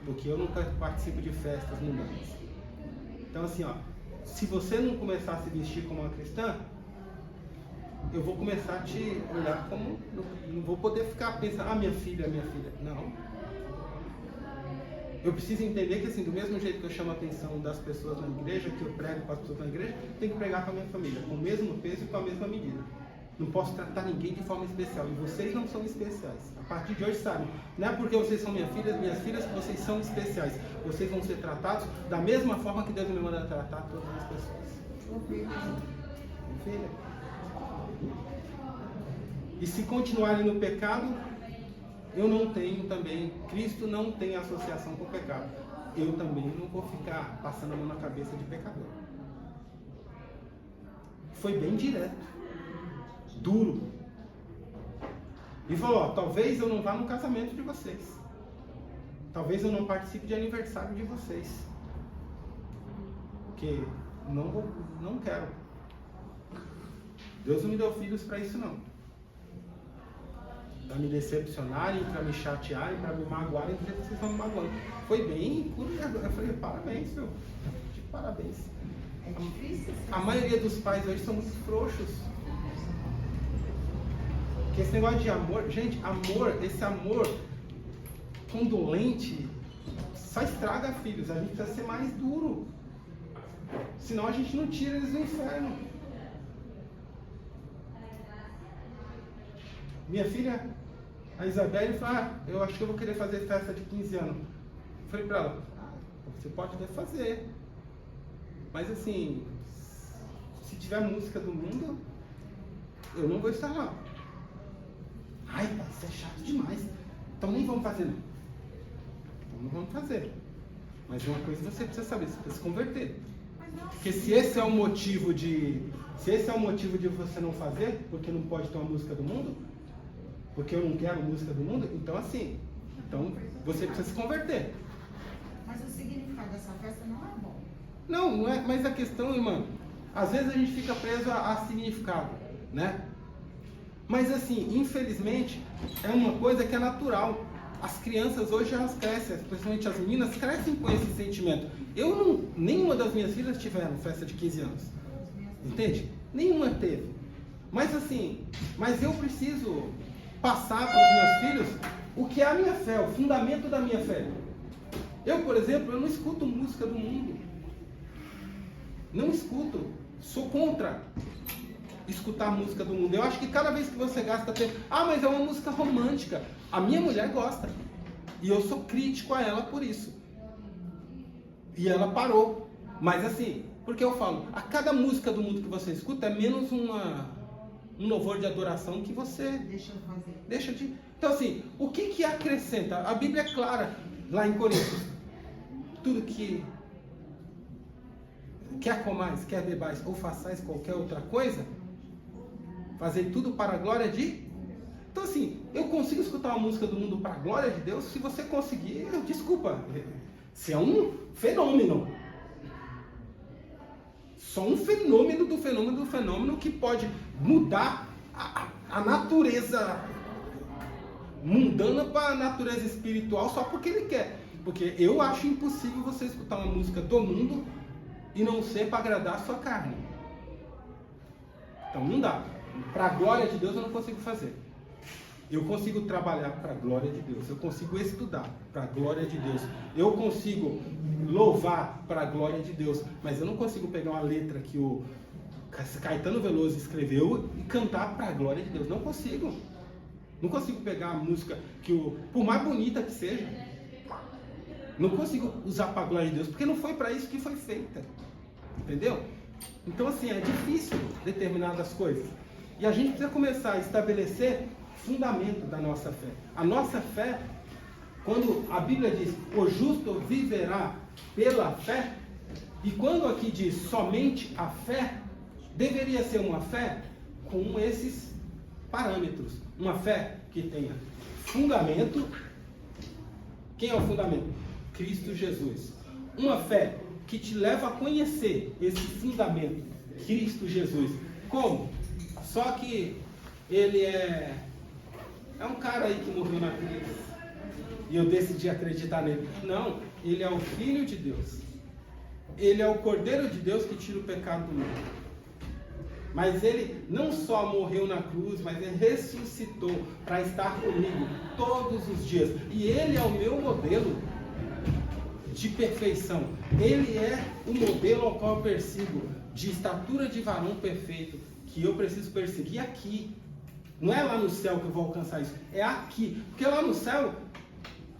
Porque eu nunca participo de festas mundanas. Então assim, ó, se você não começar a se vestir como uma cristã, eu vou começar a te olhar como... Não vou poder ficar pensando: ah, minha filha. Não. Eu preciso entender que, assim, do mesmo jeito que eu chamo a atenção das pessoas na igreja, que eu prego para as pessoas na igreja, eu tenho que pregar para a minha família, com o mesmo peso e com a mesma medida. Não posso tratar ninguém de forma especial. E vocês não são especiais. A partir de hoje, sabem, não é porque vocês são minhas filhas que vocês são especiais. Vocês vão ser tratados da mesma forma que Deus me manda tratar todas as pessoas. Filha. E se continuarem no pecado, eu não tenho também, Cristo não tem associação com o pecado. Eu também não vou ficar passando a mão na cabeça de pecador. Foi bem direto, duro. E falou: ó, talvez eu não vá no casamento de vocês. Talvez eu não participe de aniversário de vocês. Porque não quero. Deus não me deu filhos para isso não. Para me decepcionarem, para me chatearem, para me magoarem, porque vocês estão me magoando. Foi bem curioso. Eu falei: parabéns, meu. Parabéns. É difícil. A maioria dos pais hoje são muito frouxos. Porque esse negócio de amor, gente, esse amor condolente só estraga filhos. A gente precisa ser mais duro. Senão a gente não tira eles do inferno. Minha filha, a Isabelle, falou: ah, eu acho que eu vou querer fazer festa de 15 anos. Eu falei pra ela: você pode até fazer. Mas assim, se tiver música do mundo, eu não vou estar lá. Ai, pai, isso é chato demais. Então nem vamos fazer não. Então não vamos fazer. Mas uma coisa você precisa saber, você precisa se converter. Porque se esse é o motivo de você não fazer, porque não pode ter uma música do mundo, porque eu não quero música do mundo, então assim, você precisa se converter. Mas o significado dessa festa não é bom. Não é, mas a questão, irmã, às vezes a gente fica preso a significado, né? Mas assim, infelizmente, é uma coisa que é natural. As crianças hoje elas crescem, principalmente as meninas, crescem com esse sentimento. Nenhuma das minhas filhas tiveram festa de 15 anos. Entende? Nenhuma teve. Mas assim, eu preciso passar para os meus filhos o que é a minha fé, o fundamento da minha fé. Eu, por exemplo, eu não escuto música do mundo. Não escuto. Sou contra escutar música do mundo. Eu acho que cada vez que você gasta tempo... mas é uma música romântica. A minha mulher gosta. E eu sou crítico a ela por isso. E ela parou. Mas assim, porque eu falo, a cada música do mundo que você escuta é menos um louvor de adoração que você deixa de... Então assim, o que acrescenta? A Bíblia é clara, lá em Coríntios. Tudo que quer comais, quer bebais ou façais qualquer outra coisa, fazei tudo para a glória de... Então assim, eu consigo escutar uma música do mundo para a glória de Deus? Se você conseguir, desculpa, você é um fenômeno. Só um fenômeno do fenômeno que pode mudar a natureza mundana para a natureza espiritual só porque ele quer. Porque eu acho impossível você escutar uma música do mundo e não ser para agradar a sua carne. Então não dá. Para a glória de Deus eu não consigo fazer. Eu consigo trabalhar para a glória de Deus. Eu consigo estudar para a glória de Deus. Eu consigo louvar para a glória de Deus. Mas eu não consigo pegar uma letra que o Caetano Veloso escreveu e cantar para a glória de Deus. Não consigo. Não consigo pegar a música por mais bonita que seja, não consigo usar para a glória de Deus, porque não foi para isso que foi feita. Entendeu? Então assim, é difícil determinadas coisas. E a gente precisa começar a estabelecer fundamento da nossa fé. A nossa fé, quando a Bíblia diz, o justo viverá pela fé, e quando aqui diz somente a fé, deveria ser uma fé com esses parâmetros. Uma fé que tenha fundamento. Quem é o fundamento? Cristo Jesus. Uma fé que te leva a conhecer esse fundamento, Cristo Jesus. Como? Só que ele é um cara aí que morreu na cruz e eu decidi acreditar nele. Não, ele é o Filho de Deus. Ele é o Cordeiro de Deus que tira o pecado do mundo. Mas ele não só morreu na cruz, mas ele ressuscitou para estar comigo todos os dias. E ele é o meu modelo de perfeição. Ele é o modelo ao qual eu persigo, de estatura de varão perfeito, que eu preciso perseguir aqui. Não é lá no céu que eu vou alcançar isso, é aqui. Porque lá no céu,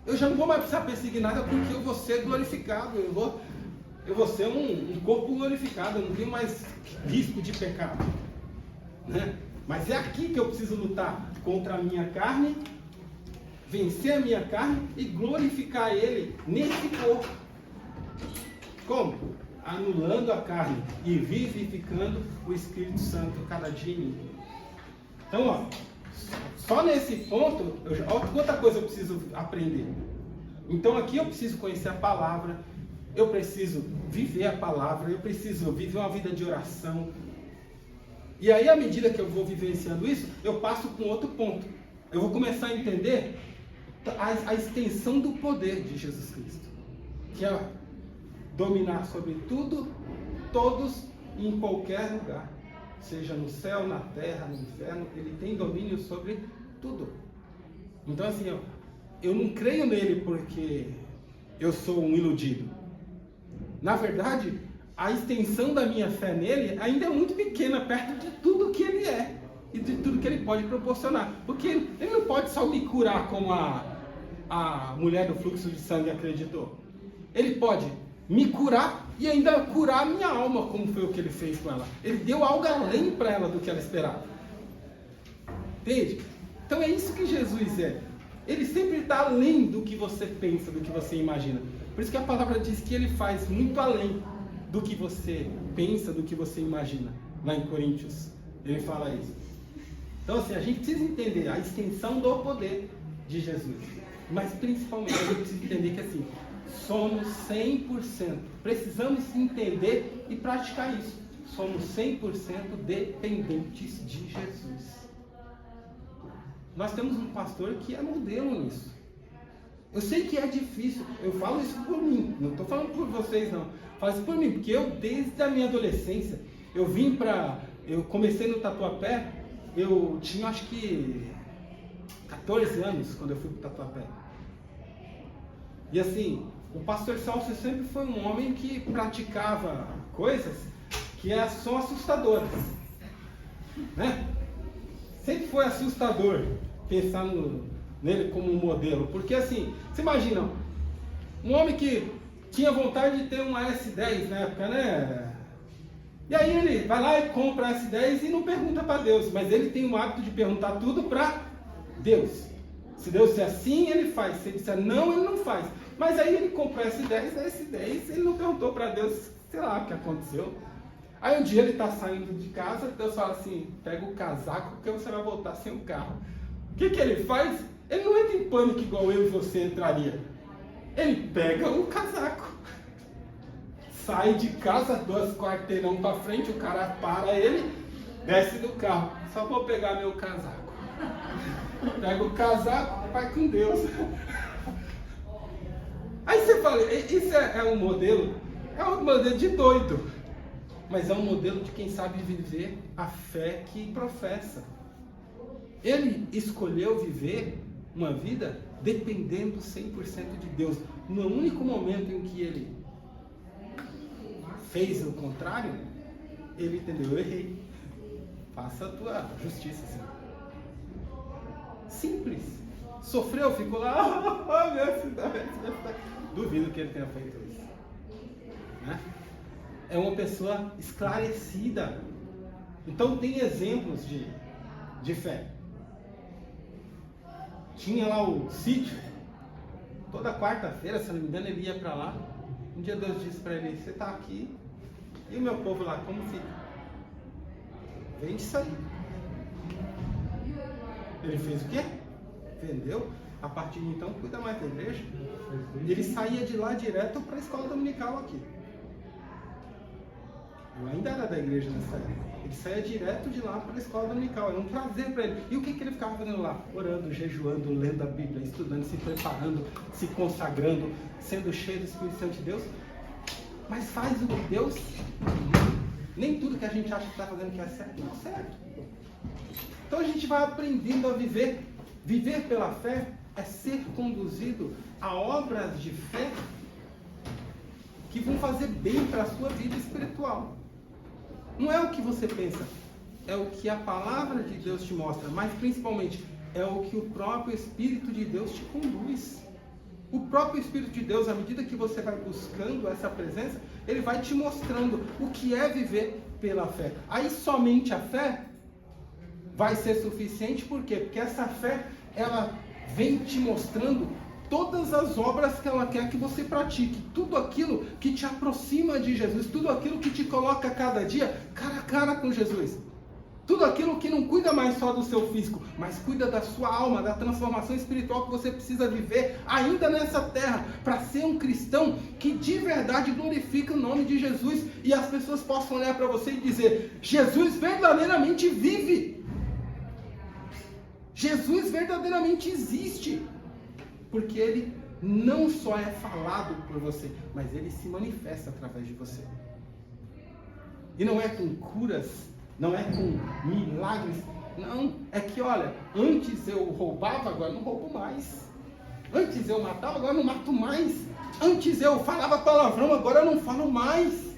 eu já não vou mais precisar perseguir nada, porque eu vou ser glorificado. Eu vou ser um corpo glorificado, eu não tenho mais risco de pecado, né? Mas é aqui que eu preciso lutar contra a minha carne, vencer a minha carne e glorificar Ele nesse corpo. Como? Anulando a carne e vivificando o Espírito Santo cada dia em mim. Então, só nesse ponto, outra coisa eu preciso aprender. Então aqui eu preciso conhecer a palavra, eu preciso viver a palavra, eu preciso viver uma vida de oração. E aí, à medida que eu vou vivenciando isso, eu passo para um outro ponto. Eu vou começar a entender a extensão do poder de Jesus Cristo, que é dominar sobre tudo, todos, em qualquer lugar. Seja no céu, na terra, no inferno, ele tem domínio sobre tudo. Então assim, eu não creio nele porque eu sou um iludido. Na verdade, a extensão da minha fé nele ainda é muito pequena, perto de tudo que ele é e de tudo que ele pode proporcionar. Porque ele não pode só me curar como a mulher do fluxo de sangue acreditou. Ele pode me curar e ainda curar a minha alma, como foi o que ele fez com ela. Ele deu algo além para ela do que ela esperava. Entende? Então é isso que Jesus é. Ele sempre está além do que você pensa, do que você imagina. Por isso que a palavra diz que ele faz muito além do que você pensa, do que você imagina. Lá em Coríntios, ele fala isso. Então assim, a gente precisa entender a extensão do poder de Jesus. Mas principalmente a gente precisa entender que assim, somos 100%. Precisamos entender e praticar isso. Somos 100% dependentes de Jesus. Nós temos um pastor que é modelo nisso. Eu sei que é difícil, eu falo isso por mim, não estou falando por vocês não. Falo isso por mim, porque eu desde a minha adolescência, eu comecei no Tatuapé, eu tinha acho que 14 anos quando eu fui para o Tatuapé. E assim, o pastor Celso sempre foi um homem que praticava coisas que são assustadoras, né? Sempre foi assustador pensar nele como um modelo, porque assim, você imagina, um homem que tinha vontade de ter um S10 na época, né? E aí ele vai lá e compra a S10 e não pergunta para Deus, mas ele tem o hábito de perguntar tudo para Deus. Se Deus disser sim, ele faz, se ele disser não, ele não faz. Mas aí ele comprou a S10, ele não perguntou para Deus, sei lá o que aconteceu. Aí um dia ele está saindo de casa, Deus fala assim, pega o casaco porque você vai voltar sem o carro. O que ele faz? Ele não entra em pânico igual eu e você entraria. Ele pega o casaco, sai de casa, 2 quarteirão para frente, o cara para ele, desce do carro. Só vou pegar meu casaco. Pega o casaco, vai com Deus. Aí você fala, isso é um modelo? É um modelo de doido. Mas é um modelo de quem sabe viver a fé que professa. Ele escolheu viver uma vida dependendo 100% de Deus. No único momento em que ele fez o contrário, ele entendeu, eu errei. Faça a tua justiça, Senhor. Simples. Sofreu, ficou lá, meu cidade. Duvido que ele tenha feito isso. Né? É uma pessoa esclarecida. Então tem exemplos de fé. Tinha lá o sítio. Toda quarta-feira, se não me engano, ele ia para lá. Um dia Deus disse para ele, você está aqui. E o meu povo lá, como fica? Vende isso aí. Ele fez o quê? Vendeu. A partir de então, cuida mais da igreja. Ele saía de lá direto para a escola dominical aqui. Eu ainda era da igreja nessa época. Ele saía direto de lá para a escola dominical. Era um prazer para ele. E o que ele ficava fazendo lá? Orando, jejuando, lendo a Bíblia, estudando, se preparando, se consagrando, sendo cheio do Espírito Santo de Deus. Mas faz o que Deus... Nem tudo que a gente acha que está fazendo que é certo, não é certo. Então a gente vai aprendendo a viver. Viver pela fé é ser conduzido a obras de fé que vão fazer bem para a sua vida espiritual. Não é o que você pensa, é o que a palavra de Deus te mostra, mas principalmente é o que o próprio Espírito de Deus te conduz. O próprio Espírito de Deus, à medida que você vai buscando essa presença, ele vai te mostrando o que é viver pela fé. Aí somente a fé vai ser suficiente, por quê? Porque essa fé, ela vem te mostrando todas as obras que ela quer que você pratique, tudo aquilo que te aproxima de Jesus, tudo aquilo que te coloca cada dia cara a cara com Jesus, tudo aquilo que não cuida mais só do seu físico, mas cuida da sua alma, da transformação espiritual que você precisa viver ainda nessa terra, para ser um cristão que de verdade glorifica o nome de Jesus, e as pessoas possam olhar para você e dizer, Jesus verdadeiramente vive, Jesus verdadeiramente existe, porque ele não só é falado por você, mas ele se manifesta através de você. E não é com curas, não é com milagres, não, é que olha, antes eu roubava, agora não roubo mais. Antes eu matava, agora não mato mais. Antes eu falava palavrão, agora eu não falo mais.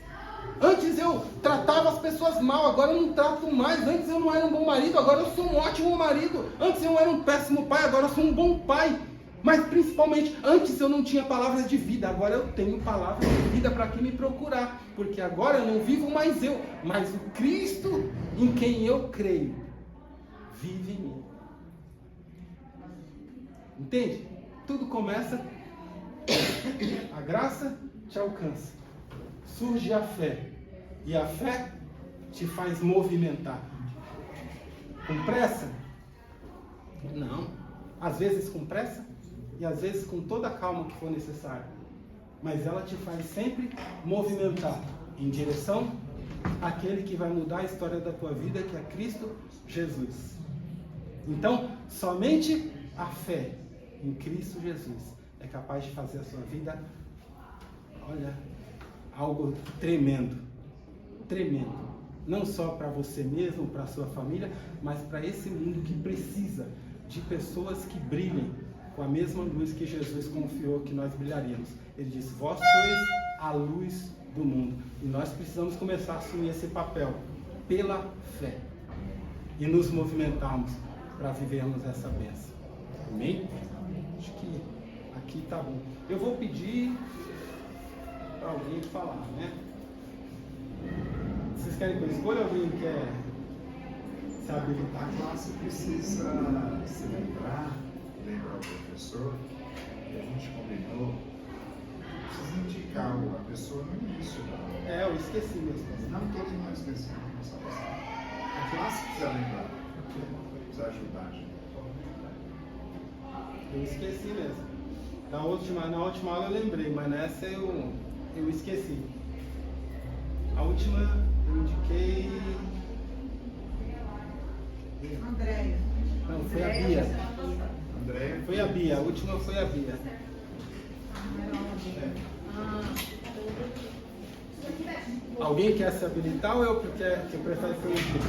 Antes eu tratava as pessoas mal, agora eu não trato mais. Antes eu não era um bom marido, agora eu sou um ótimo marido. Antes eu era um péssimo pai, agora eu sou um bom pai. Mas principalmente, antes eu não tinha palavras de vida, agora eu tenho palavras de vida para quem me procurar. Porque agora eu não vivo mais eu, mas o Cristo em quem eu creio vive em mim. Entende? Tudo começa, a graça te alcança, surge a fé, e a fé te faz movimentar. Com pressa? Não. Às vezes com pressa e às vezes com toda a calma que for necessário. Mas ela te faz sempre movimentar em direção àquele que vai mudar a história da tua vida, que é Cristo Jesus. Então, somente a fé em Cristo Jesus é capaz de fazer a sua vida, olha, algo tremendo. Tremendo. Não só para você mesmo, para a sua família, mas para esse mundo que precisa de pessoas que brilhem com a mesma luz que Jesus confiou que nós brilharíamos. Ele disse: vós sois a luz do mundo. E nós precisamos começar a assumir esse papel pela fé e nos movimentarmos para vivermos essa bênção. Amém? Acho que aqui está bom. Eu vou pedir para alguém falar, né? Vocês querem que eu escolha? Alguém quer se habilitar? A classe precisa se lembrar o professor que a gente combinou, precisa indicar a pessoa no início da aula. Eu esqueci mesmo. Não todos nós esquecemos, só você. A classe precisa lembrar, precisa ajudar a gente. Eu esqueci mesmo. Na última aula eu lembrei, mas nessa eu esqueci. A última eu indiquei. Andréia. Não, foi a Bia. Andréia. Foi a Bia, a última foi a Bia. Alguém quer se habilitar ou eu que prefere ser o último?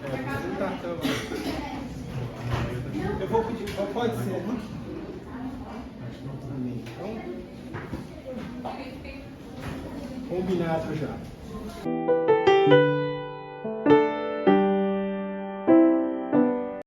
Habilitar, então. Eu vou pedir, pode ser, né? Então, combinado já.